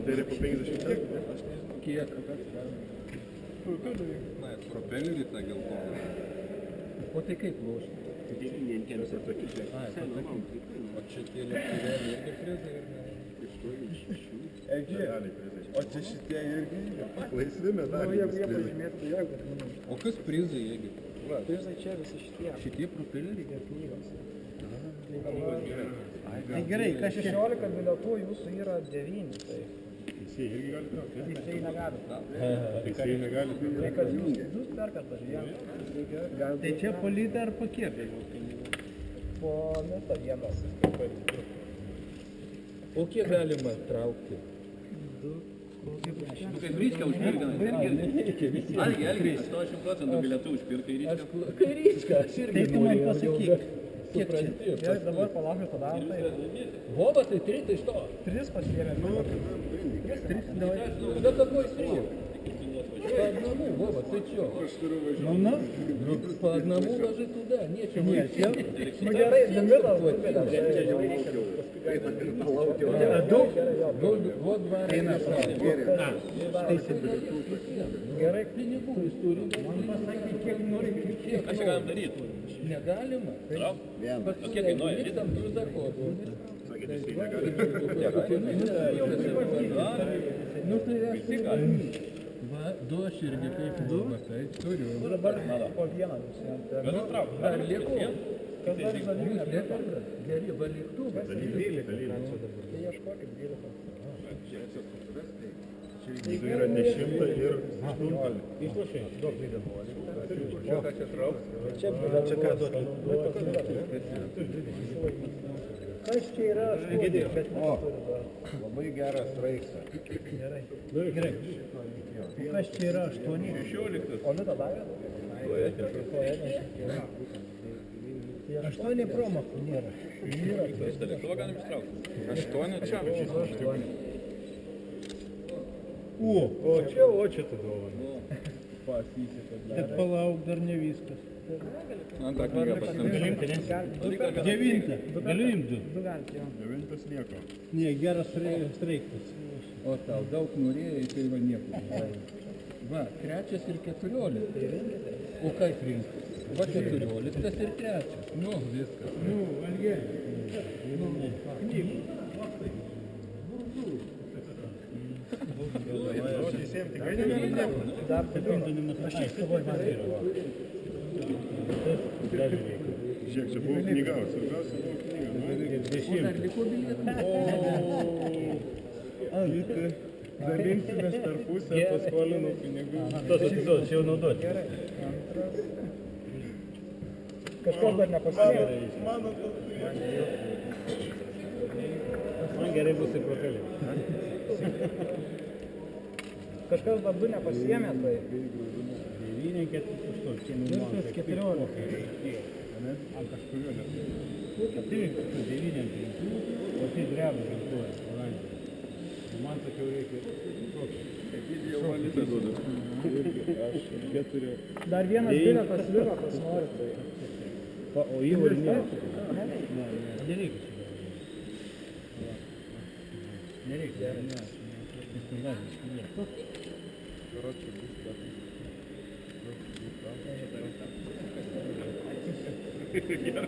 tai yra po 50 centų. Aš nežinau, kiek. Na, propelerį tą geltoną. O tai kaip lošti? Devynininkėms ir tokius. O čia tie lėktuvėliai irgi prizai ir ne? Medaliai prizai. O čia šitie irgi? Laisvi medaliai. Jie pažymėtų jėgų, manau. O kas prizai, jeigu? Prizai čia visi šitie. Šitie propeleriai? Ir knygos. Tai gerai, kas 16 bilietų jūsų yra 9, tai Teisėjai irgi gali traukti. teisėjai negali traukti. Teisėjai negali traukti. Tai kad jūs perkat už vieną. Tai čia po litą ar po kiek? Po litą vienas. O kiek galima traukti? Kaip ryškia užpirkina, irgi. Algi, 80% bilietų užpirka į ryšką. Kai ryška, aš irgi Tai tu man noriu. pasakyk. Kiek čia? Gerai, dabar palaukit padarom tai. Vova, tai 3 iš to. 3 pasiėmė. Да какой стрим? По одному, Вова, ты чё? Ну, по одному ложи туда, нечем идти. Nu gerai, limitas. Вот два раза. Gerai, Pinigų jis turi. Man pasakė, kiek nori, kiek Ką čia galim daryti? negalima. O kiek kainuoja? Litam trūzakos. Sakė, teisėjai negali. Nu tai aš turiu. Va, du aš irgi kaip du, matai, turiu. dabar po vieną visiems. Galiu traukti. Dar lieku. Kas dar Jūs žalinga? liekat? Geri, va lėktuvas. Tai ieškokit 12. Tai yra 10 ir 8. Čia ką duoti? Kas čia yra? Bet neturi dar. Labai geras raiksas. Gerai. Kas čia yra 8? 16. O litą davė? 8 promokų nėra. Šitą lėktuvą galim ištraukti. 8 čia. O čia tu dovana. Bet palauk, dar ne viskas. Antrą knygą pasiimti. 9. Galiu imti 2? 9 lieka. Ne, geras streikas. O tau daug norėjai, tai va nieko. Va, 3 ir 14. O kaip rinktis? Va 14 ir 3. Nu, viskas. Teisėjams tikrai negali. Dar papildomas rašys, kavoj man yra. Žiūrėk, čia buvo knyga, o svarbiausia buvo knyga. O dar liko bilietų. Dalinsimės tarpusę, paskolinu pinigų. Čia jau naudoti. Gerai. Kažkas dar nepasakė. Man gerai bus į propelį. Kažkas dar 2 nepasiėmė, tai... 9, 4, 8. 14. Ant kažkurio lietuvių. 9, 5, o tai dreba 5. Man sakiau reikia. Aš 4. Dar vienas bilietas liko, kas nori, tai... O įvarį nėra? Nereikia. Nereikia, ne. Короче, быстро. Gerai.